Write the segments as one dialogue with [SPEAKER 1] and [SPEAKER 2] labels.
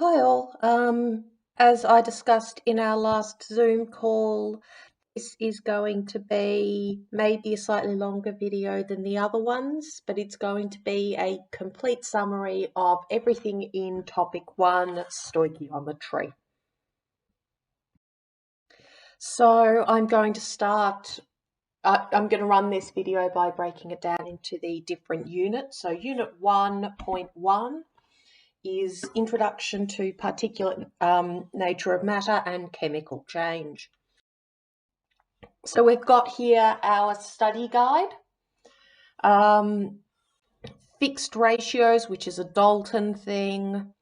[SPEAKER 1] Hi all. As I discussed in our last Zoom call, this is going to be maybe a slightly longer video than the other ones, but it's going to be a complete summary of everything in topic 1, stoichiometry. So I'm going to I'm going to run this video by breaking it down into the different units. So unit 1.1 is Introduction to Particulate Nature of Matter and Chemical Change. So we've got here our study guide, fixed ratios, which is a Dalton thing,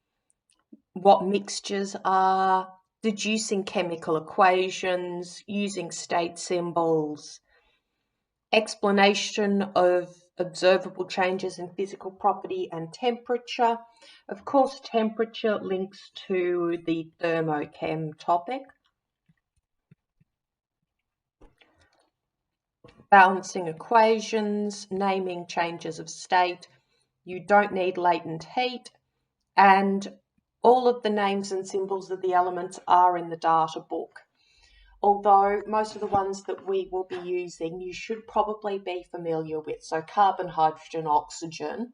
[SPEAKER 1] what mixtures are, deducing chemical equations, using state symbols, explanation of observable changes in physical property and temperature. Of course, temperature links to the thermochem topic. Balancing equations, naming changes of state. You don't need latent heat, and all of the names and symbols of the elements are in the data book. Although most of the ones that we will be using you should probably be familiar with. So carbon, hydrogen, oxygen,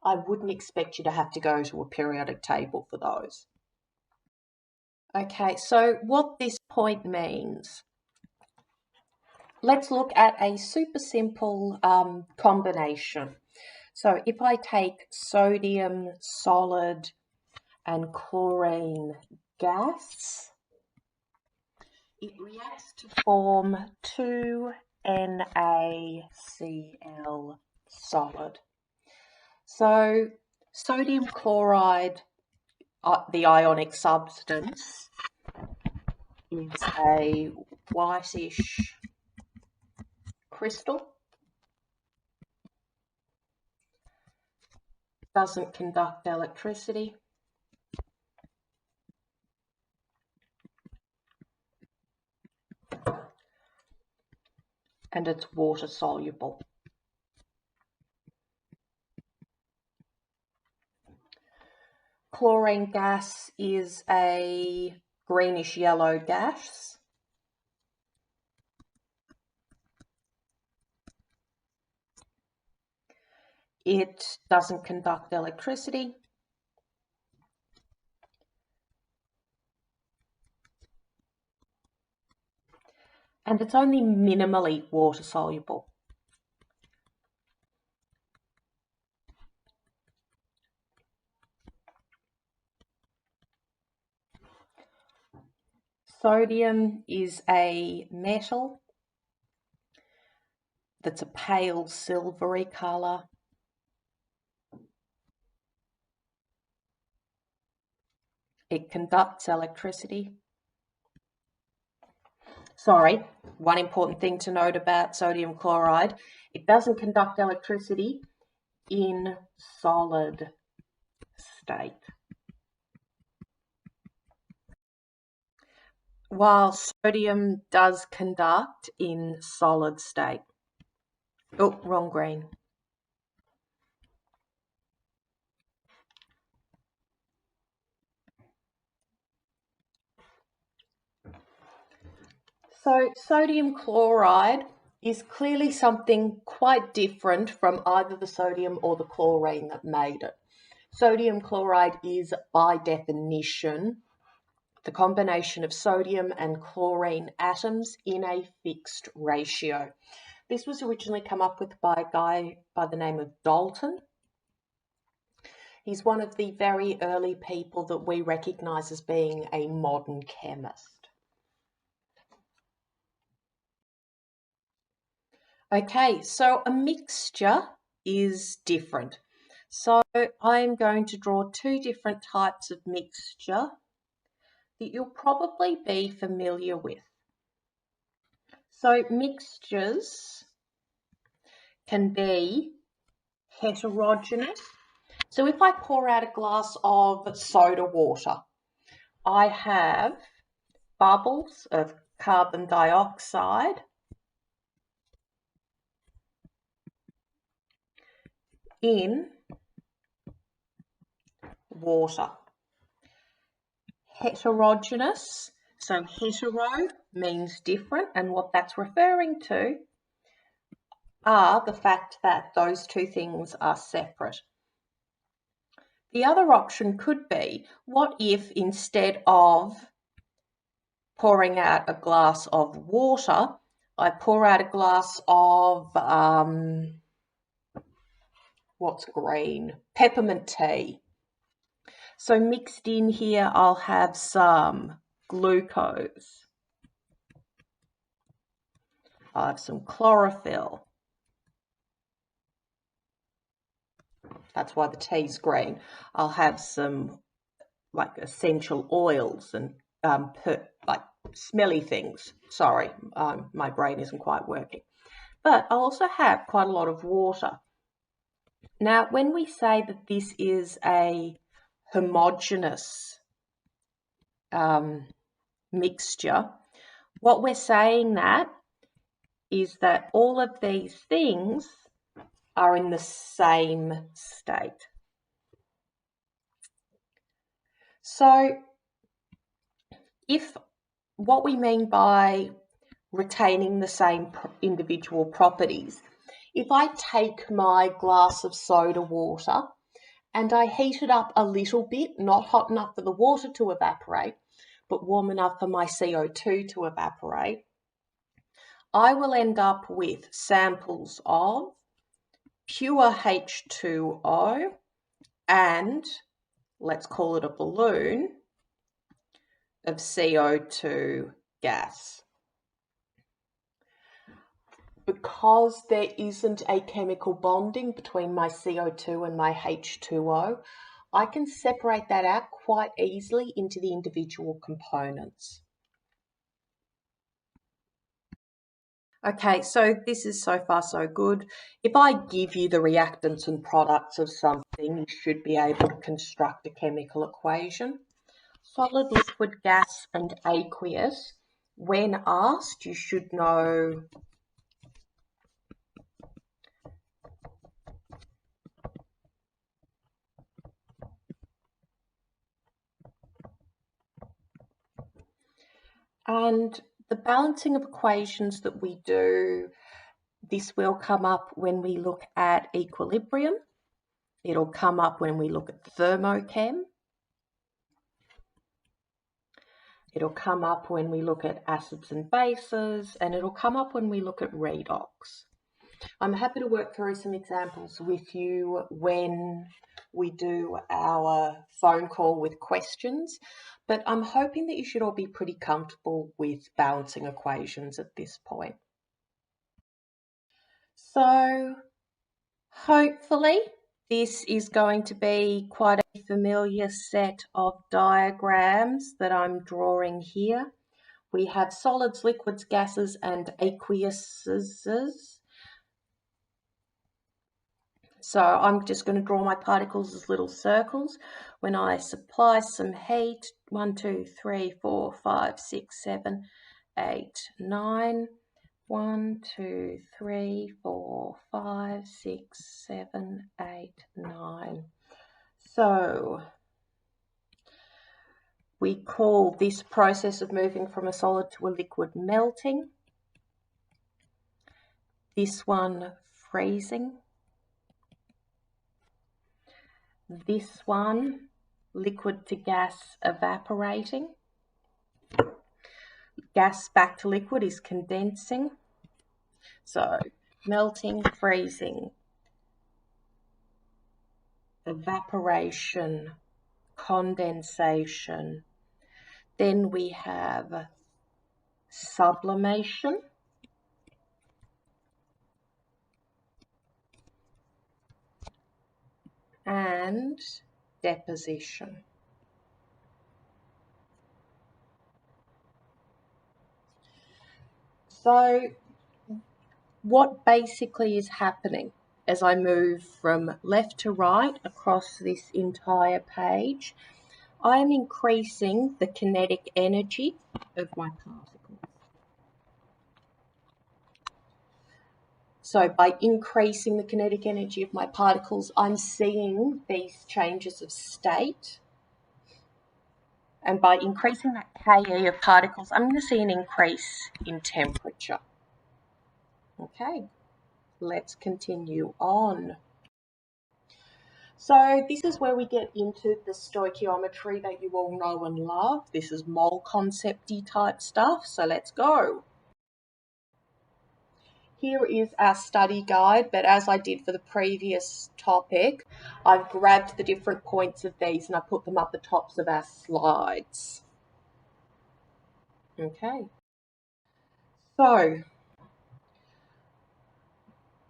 [SPEAKER 1] I wouldn't expect you to have to go to a periodic table for those. Okay, so what this point means. Let's look at a super simple combination. So if I take sodium solid and chlorine gas, it reacts to form 2NaCl solid. So sodium chloride, the ionic substance, is a whitish crystal. Doesn't conduct electricity. And it's water soluble. Chlorine gas is a greenish yellow gas. It doesn't conduct electricity. And it's only minimally water soluble. Sodium is a metal that's a pale silvery colour. It conducts electricity. Sorry, one important thing to note about sodium chloride, it doesn't conduct electricity in solid state. While sodium does conduct in solid state. Oh, wrong green. So sodium chloride is clearly something quite different from either the sodium or the chlorine that made it. Sodium chloride is, by definition, the combination of sodium and chlorine atoms in a fixed ratio. This was originally come up with by a guy by the name of Dalton. He's one of the very early people that we recognise as being a modern chemist. Okay, so a mixture is different. So I'm going to draw two different types of mixture that you'll probably be familiar with. So mixtures can be heterogeneous. So if I pour out a glass of soda water, I have bubbles of carbon dioxide in water. heterogeneous. So hetero means different, and what that's referring to are the fact that those two things are separate. The other option could be, what if instead of pouring out a glass of water, I pour out a glass of, what's green? Peppermint tea. So mixed in here, I'll have some glucose. I'll have some chlorophyll. That's why the tea's green. I'll have some like essential oils and like smelly things. Sorry, my brain isn't quite working. But I'll also have quite a lot of water. Now, when we say that this is a homogeneous mixture, what we're saying that is that all of these things are in the same state. So if what we mean by retaining the same individual properties, if I take my glass of soda water and I heat it up a little bit, not hot enough for the water to evaporate, but warm enough for my CO2 to evaporate, I will end up with samples of pure H2O and, let's call it a balloon, of CO2 gas. Because there isn't a chemical bonding between my CO2 and my H2O, I can separate that out quite easily into the individual components. Okay, so this is so far so good. If I give you the reactants and products of something, you should be able to construct a chemical equation. Solid, liquid, gas, and aqueous. When asked, you should know and the balancing of equations that we do, this will come up when we look at equilibrium. It'll come up when we look at thermochem. It'll come up when we look at acids and bases, and it'll come up when we look at redox. I'm happy to work through some examples with you when we do our phone call with questions, but I'm hoping that you should all be pretty comfortable with balancing equations at this point. So hopefully this is going to be quite a familiar set of diagrams that I'm drawing here. We have solids, liquids, gases, and aqueuses. So I'm just going to draw my particles as little circles. When I supply some heat, 1, 2, 3, 4, 5, 6, 7, 8, 9. 1, 2, 3, 4, 5, 6, 7, 8, 9. So we call this process of moving from a solid to a liquid melting. This one freezing. This one liquid to gas evaporating. Gas back to liquid is condensing. So melting, freezing, evaporation, condensation. Then we have sublimation. And deposition. So what basically is happening as I move from left to right across this entire page, I am increasing the kinetic energy of my particles. So by increasing the kinetic energy of my particles, I'm seeing these changes of state And by increasing that Ke of particles, I'm going to see an increase in temperature. Okay, let's continue on. So this is where we get into the stoichiometry that you all know and love. This is mole concept-y type stuff, so let's go. Here is our study guide, but as I did for the previous topic, I've grabbed the different points of these and I put them up the tops of our slides. Okay. So,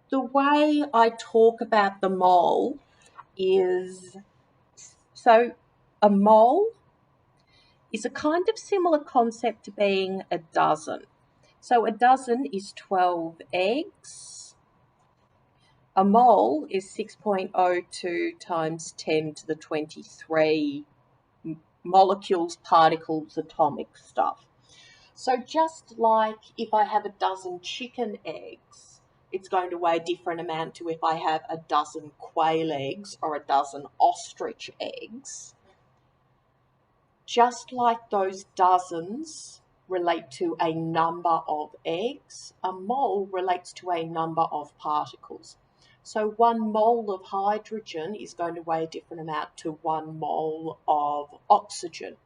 [SPEAKER 1] the way I talk about the mole is, so a mole is a kind of similar concept to being a dozen. So a dozen is 12 eggs. A mole is 6.02 times 10 to the 23 molecules, particles, atomic stuff. So just like if I have a dozen chicken eggs, it's going to weigh a different amount to if I have a dozen quail eggs or a dozen ostrich eggs. Just like those dozens relate to a number of eggs, a mole relates to a number of particles. So 1 mole of hydrogen is going to weigh a different amount to 1 mole of oxygen.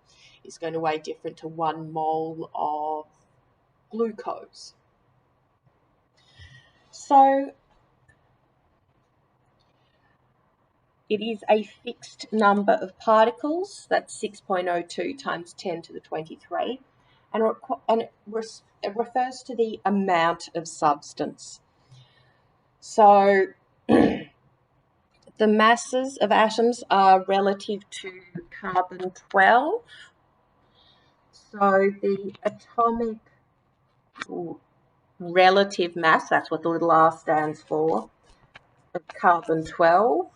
[SPEAKER 1] It's going to weigh different to 1 mole of glucose. So it is a fixed number of particles, that's 6.02 times 10 to the 23, and it refers to the amount of substance. So the masses of atoms are relative to carbon-12. So the atomic relative mass, that's what the little r stands for, of carbon-12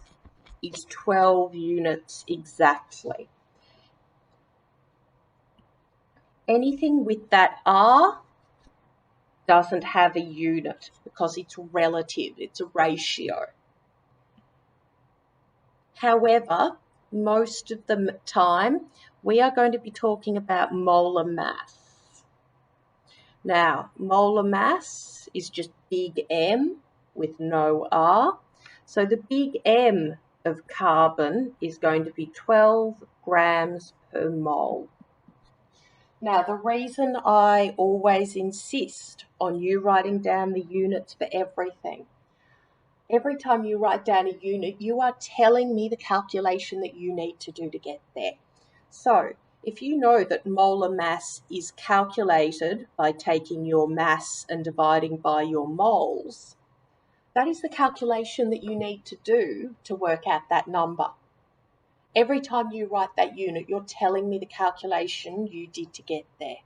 [SPEAKER 1] is 12 units exactly. Anything with that R doesn't have a unit because it's relative, it's a ratio. However, most of the time, we are going to be talking about molar mass. Now, molar mass is just big M with no R. So the big M of carbon is going to be 12 grams per mole. Now, the reason I always insist on you writing down the units for everything, every time you write down a unit, you are telling me the calculation that you need to do to get there. So, if you know that molar mass is calculated by taking your mass and dividing by your moles, that is the calculation that you need to do to work out that number. Every time you write that unit, you're telling me the calculation you did to get there,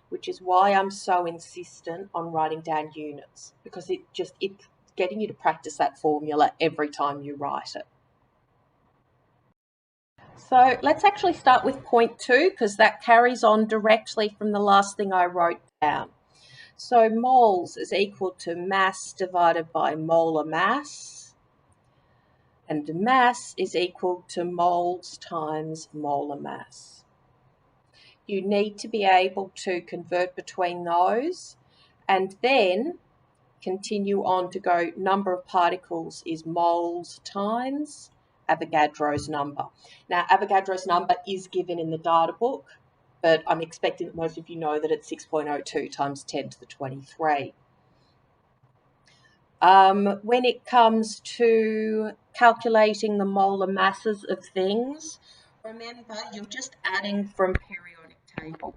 [SPEAKER 1] which is why I'm so insistent on writing down units, because it's getting you to practice that formula every time you write it. So let's actually start with point 2, because that carries on directly from the last thing I wrote down. So moles is equal to mass divided by molar mass, and mass is equal to moles times molar mass. You need to be able to convert between those and then continue on to go number of particles is moles times Avogadro's number. Now, Avogadro's number is given in the data book, but I'm expecting that most of you know that it's 6.02 times 10 to the 23. When it comes to calculating the molar masses of things, remember you're just adding from periodic table.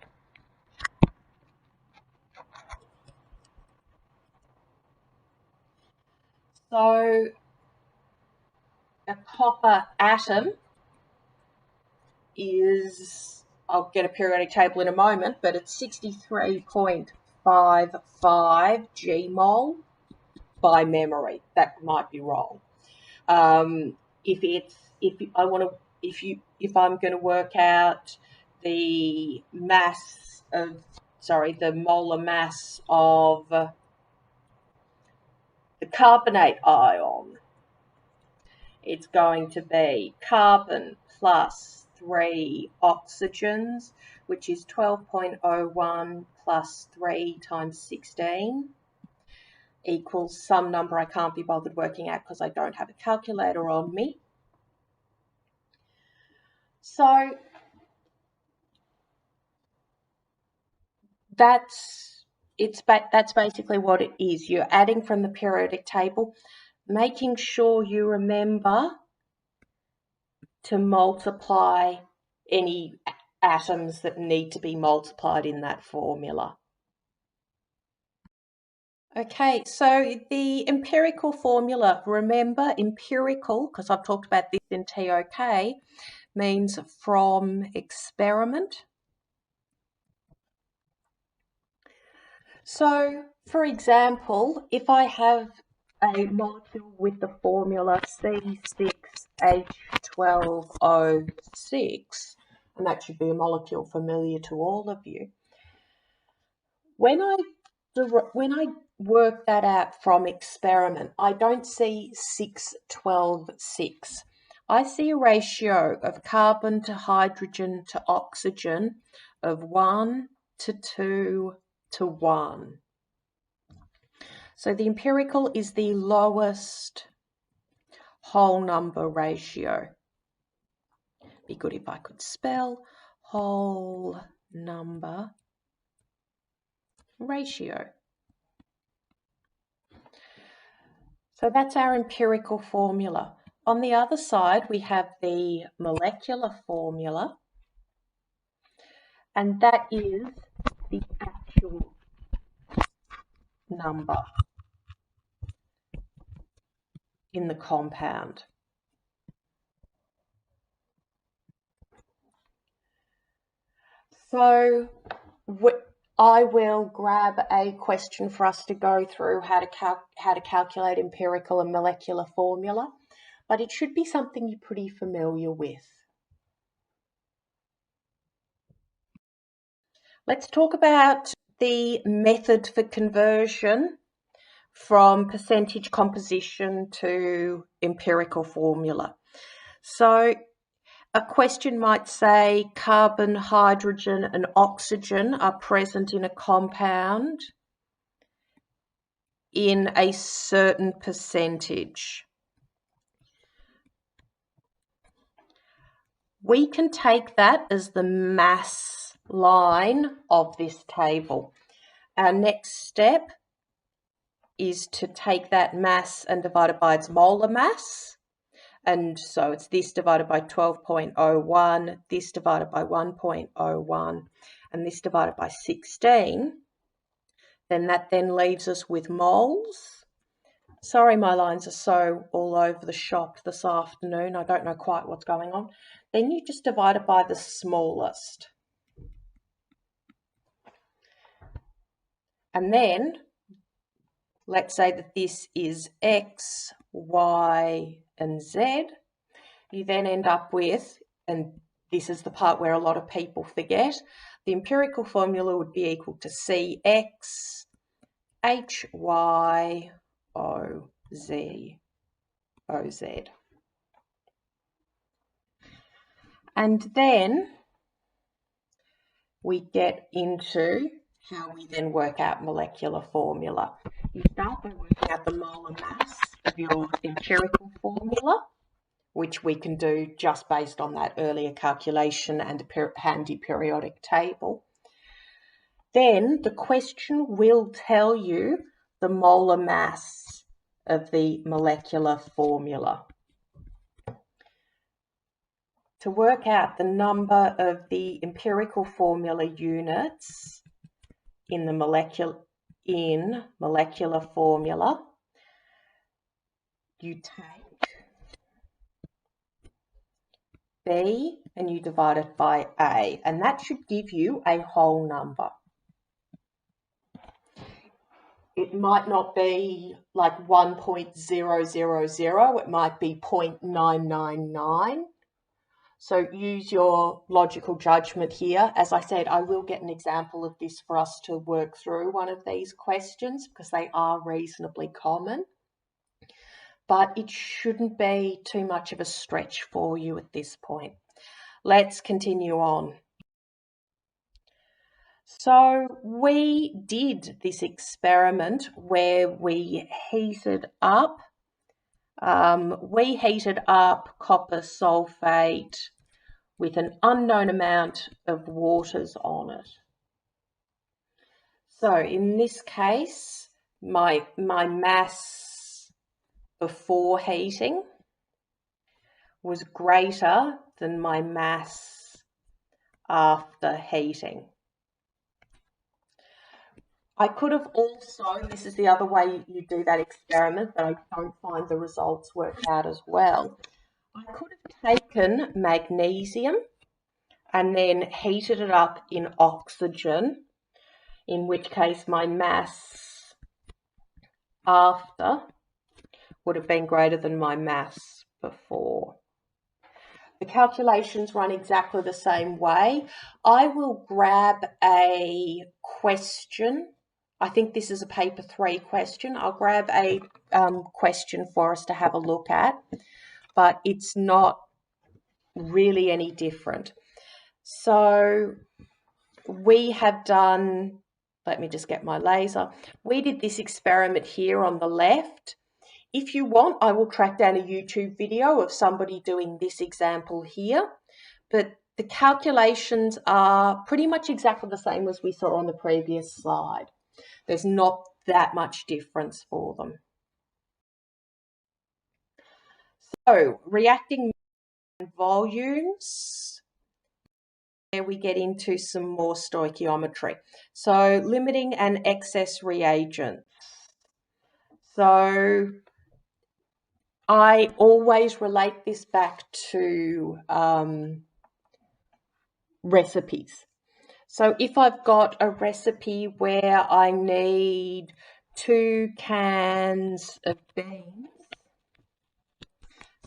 [SPEAKER 1] So a copper atom is, I'll get a periodic table in a moment, but it's 63.55 G mole by memory. That might be wrong. If I'm going to work out the molar mass of the carbonate ion, it's going to be carbon plus 3 oxygens, which is 12.01 plus 3 times 16 equals some number I can't be bothered working out because I don't have a calculator on me. So that's basically what it is. You're adding from the periodic table, making sure you remember to multiply any atoms that need to be multiplied in that formula. Okay, so the empirical formula, remember empirical, because I've talked about this in TOK, means from experiment. So, for example, if I have a molecule with the formula C6H12O6, and that should be a molecule familiar to all of you, when I work that out from experiment, I don't see 6-12-6. I see a ratio of carbon to hydrogen to oxygen of 1 to 2 to 1. So the empirical is the lowest whole number ratio. Be good if I could spell whole number ratio. So that's our empirical formula. On the other side, we have the molecular formula, and that is the actual number in the compound. So I will grab a question for us to go through how to calculate empirical and molecular formula, but it should be something you're pretty familiar with. Let's talk about the method for conversion from percentage composition to empirical formula. So a question might say carbon, hydrogen, and oxygen are present in a compound in a certain percentage. We can take that as the mass line of this table. Our next step is to take that mass and divide it by its molar mass. And so it's this divided by 12.01, this divided by 1.01, and this divided by 16. Then that then leaves us with moles. Sorry, my lines are so all over the shop this afternoon. I don't know quite what's going on. Then you just divide it by the smallest. And then let's say that this is X, Y, and Z. You then end up with, and this is the part where a lot of people forget, the empirical formula would be equal to CX, HY, OZ, OZ. And then we get into how we then work out molecular formula. You start by working out the molar mass of your empirical formula, which we can do just based on that earlier calculation and a handy periodic table. Then the question will tell you the molar mass of the molecular formula. To work out the number of the empirical formula units in the molecular formula, you take B and you divide it by A, and that should give you a whole number. It might not be like 1.000, it might be 0.999. So use your logical judgment here. As I said, I will get an example of this for us to work through one of these questions because they are reasonably common. But it shouldn't be too much of a stretch for you at this point. Let's continue on. So we did this experiment where we heated up copper sulfate with an unknown amount of waters on it. So in this case, my mass before heating was greater than my mass after heating. I could have also, this is the other way you do that experiment, but I don't find the results work out as well. I could have taken magnesium and then heated it up in oxygen, in which case my mass after would have been greater than my mass before. The calculations run exactly the same way. I will grab a question. I think this is a paper 3 question. I'll grab a question for us to have a look at, but it's not really any different. So we have done, let me just get my laser. We did this experiment here on the left. If you want, I will track down a YouTube video of somebody doing this example here, but the calculations are pretty much exactly the same as we saw on the previous slide. There's not that much difference for them. So reacting volumes, here we get into some more stoichiometry. So limiting and excess reagents. So I always relate this back to recipes. So if I've got a recipe where I need 2 cans of beans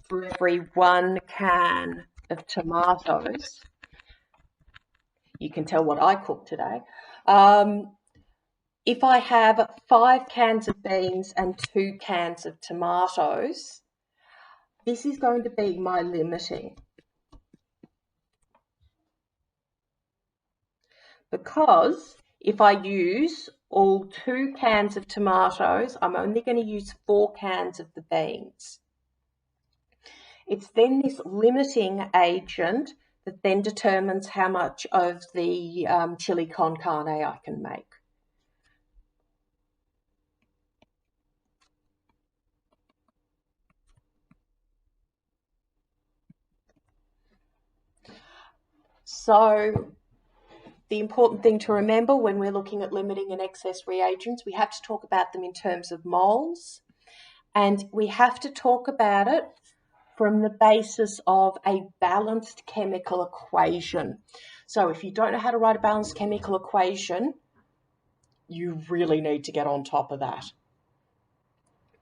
[SPEAKER 1] for every 1 can of tomatoes, you can tell what I cooked today. If I have 5 cans of beans and 2 cans of tomatoes, this is going to be my limiting. Because if I use all 2 cans of tomatoes, I'm only going to use 4 cans of the beans. It's then this limiting agent that then determines how much of the chili con carne I can make. So the important thing to remember when we're looking at limiting and excess reagents, we have to talk about them in terms of moles, and we have to talk about it from the basis of a balanced chemical equation. So if you don't know how to write a balanced chemical equation, you really need to get on top of that,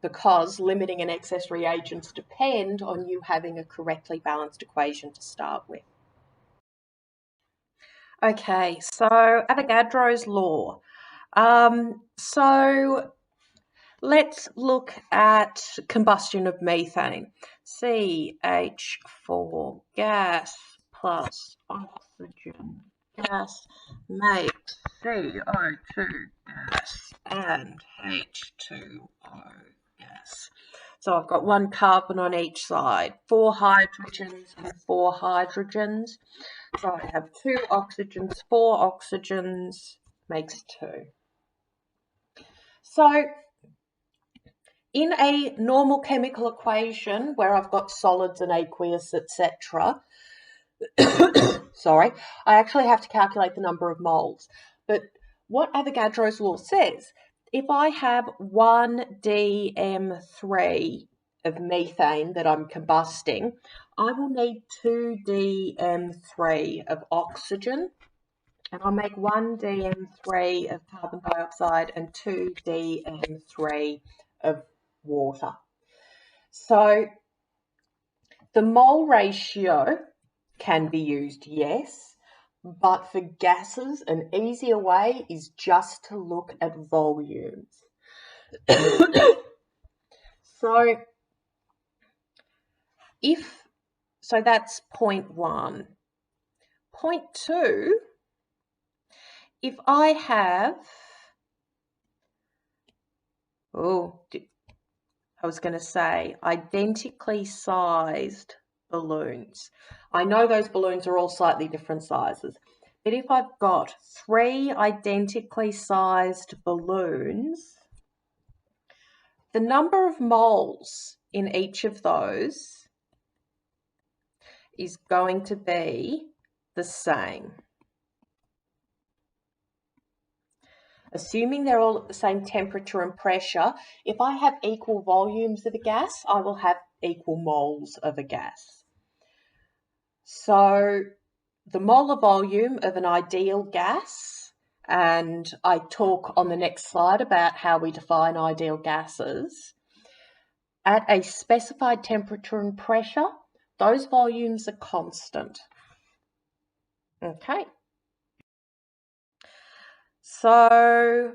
[SPEAKER 1] because limiting and excess reagents depend on you having a correctly balanced equation to start with. Okay, so Avogadro's law. So let's look at combustion of methane. CH4 gas plus oxygen gas makes CO2 gas and H2O gas. So I've got 1 carbon on each side, 4 hydrogens and 4 hydrogens. So I have 2 oxygens, 4 oxygens makes 2. So in a normal chemical equation where I've got solids and aqueous, etc., sorry, I actually have to calculate the number of moles. But what Avogadro's law says, if I have 1 dm3 of methane that I'm combusting, I will need 2 dm3 of oxygen, and I'll make 1 dm3 of carbon dioxide and 2 dm3 of water. So the mole ratio can be used, yes, but for gases, an easier way is just to look at volumes. So that's 0.1. point 2, if I have, I was going to say identically sized balloons. I know those balloons are all slightly different sizes, but if I've got 3 identically sized balloons, the number of moles in each of those is going to be the same. Assuming they're all at the same temperature and pressure, if I have equal volumes of a gas, I will have equal moles of a gas. So the molar volume of an ideal gas, and I talk on the next slide about how we define ideal gases, at a specified temperature and pressure, those volumes are constant. Okay. So,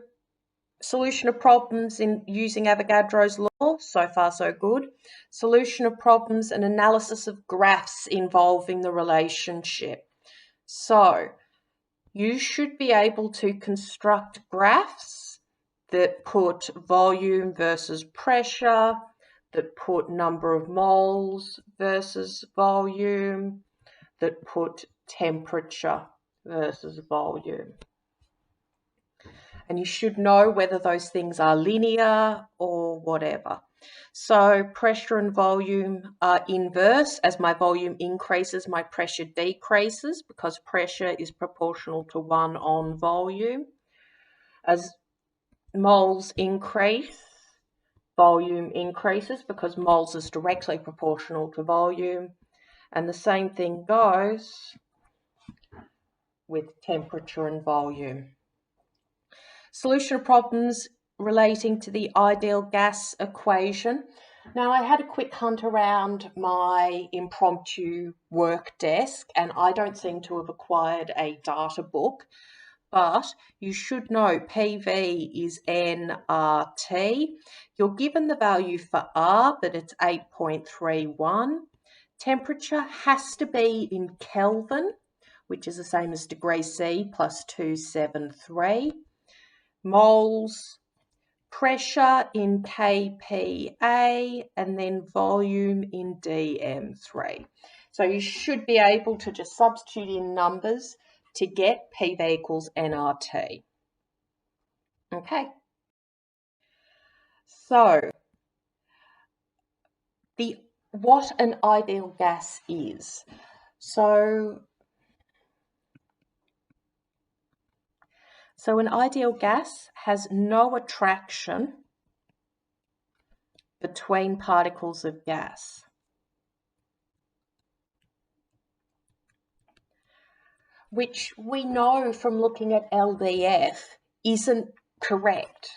[SPEAKER 1] solution of problems in using Avogadro's law, so far so good. Solution of problems and analysis of graphs involving the relationship. So, you should be able to construct graphs that put volume versus pressure, that put number of moles versus volume, that put temperature versus volume. And you should know whether those things are linear or whatever. So pressure and volume are inverse. As my volume increases, my pressure decreases because pressure is proportional to 1 on volume. As moles increase, volume increases because moles is directly proportional to volume. And the same thing goes with temperature and volume. Solution of problems relating to the ideal gas equation. Now, I had a quick hunt around my impromptu work desk, and I don't seem to have acquired a data book, but you should know PV is nRT. You're given the value for R, but it's 8.31. Temperature has to be in Kelvin, which is the same as degrees C plus 273. Moles, pressure in kPa, and then volume in dm3. So you should be able to just substitute in numbers to get PV equals nRT. Okay. So what an ideal gas is. So an ideal gas has no attraction between particles of gas. Which we know from looking at LDF isn't correct.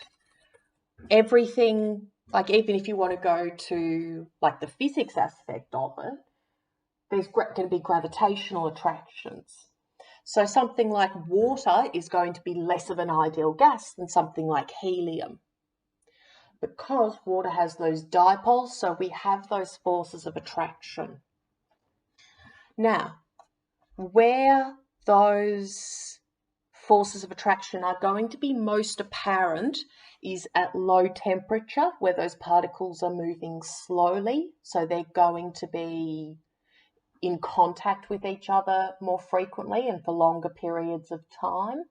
[SPEAKER 1] Everything, like even if you want to go to like the physics aspect of it, there's going to be gravitational attractions. So something like water is going to be less of an ideal gas than something like helium, because water has those dipoles, so we have those forces of attraction. Now, where those forces of attraction are going to be most apparent is at low temperature, where those particles are moving slowly, so they're going to be in contact with each other more frequently and for longer periods of time.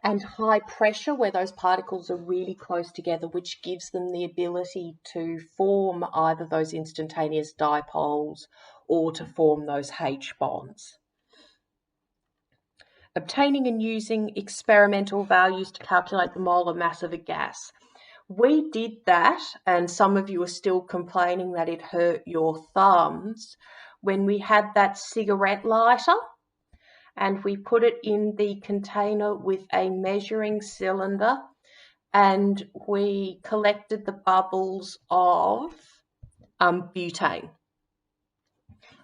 [SPEAKER 1] And high pressure, where those particles are really close together, which gives them the ability to form either those instantaneous dipoles or to form those H bonds. Obtaining and using experimental values to calculate the molar mass of a gas. We did that, and some of you are still complaining that it hurt your thumbs, when we had that cigarette lighter and we put it in the container with a measuring cylinder and we collected the bubbles of butane.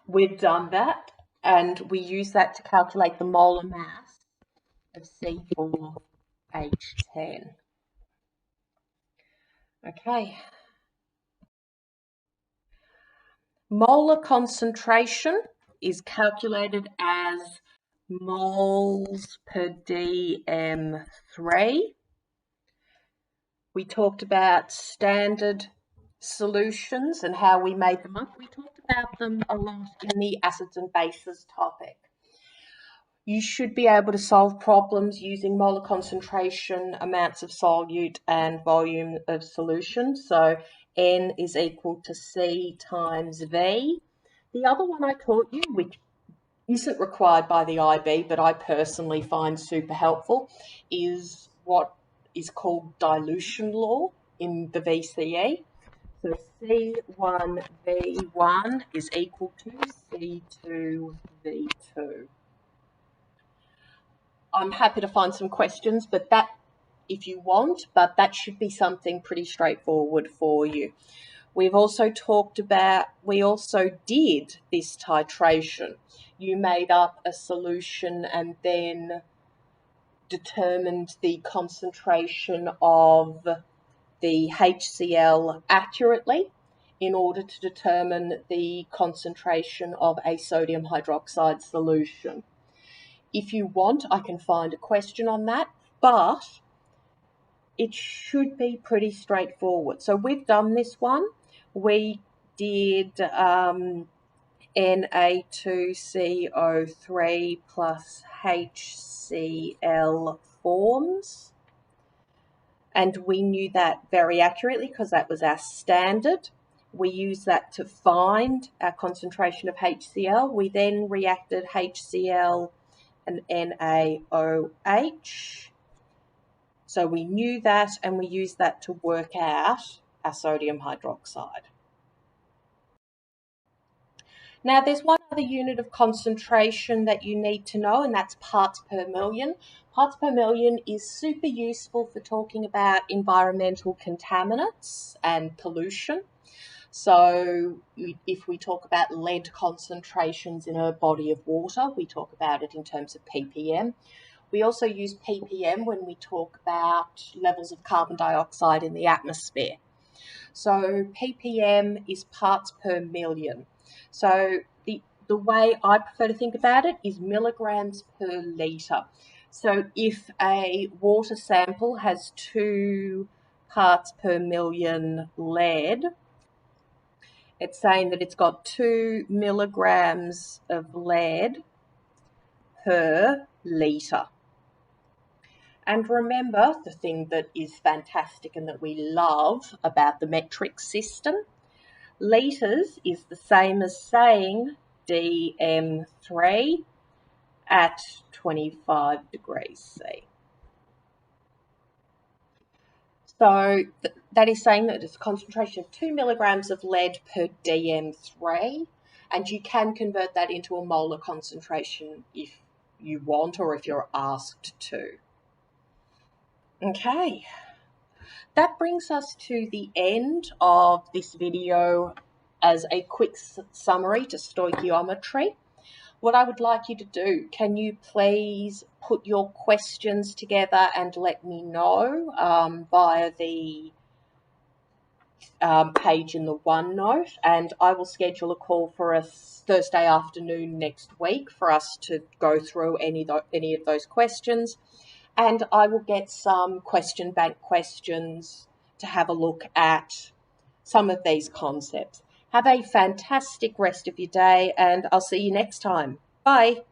[SPEAKER 1] We've done that, and we use that to calculate the molar mass of C4H10. Okay. Molar concentration is calculated as moles per dm3. We talked about standard solutions and how we made them up. We talked about them a lot in the acids and bases topic. You should be able to solve problems using molar concentration, amounts of solute, and volume of solution. So N is equal to C times V. The other one I taught you, which isn't required by the IB, but I personally find super helpful, is what is called dilution law in the VCE. So C1V1 is equal to C2V2. I'm happy to find some questions, but that, if you want, but that should be something pretty straightforward for you. We've also talked about, we also did this titration. You made up a solution and then determined the concentration of the HCl accurately in order to determine the concentration of a sodium hydroxide solution. If you want, I can find a question on that, but it should be pretty straightforward. So we've done this one. We did Na2CO3 plus HCl forms. And we knew that very accurately because that was our standard. We used that to find our concentration of HCl. We then reacted HCl and NaOH. So we knew that, and we used that to work out our sodium hydroxide. Now, there's one other unit of concentration that you need to know, and that's parts per million. Parts per million is super useful for talking about environmental contaminants and pollution. So if we talk about lead concentrations in a body of water, we talk about it in terms of ppm. We also use ppm when we talk about levels of carbon dioxide in the atmosphere. So ppm is parts per million. So the way I prefer to think about it is milligrams per litre. So if a water sample has 2 parts per million lead, it's saying that it's got 2 milligrams of lead per litre. And remember, the thing that is fantastic and that we love about the metric system, litres is the same as saying dm3 at 25 degrees C. So that is saying that it's a concentration of 2 milligrams of lead per dm3, and you can convert that into a molar concentration if you want or if you're asked to. Okay, that brings us to the end of this video as a quick summary to stoichiometry. What I would like you to do, can you please put your questions together and let me know via the page in the OneNote, and I will schedule a call for us Thursday afternoon next week for us to go through any of those questions, and I will get some question bank questions to have a look at some of these concepts. Have a fantastic rest of your day, and I'll see you next time. Bye.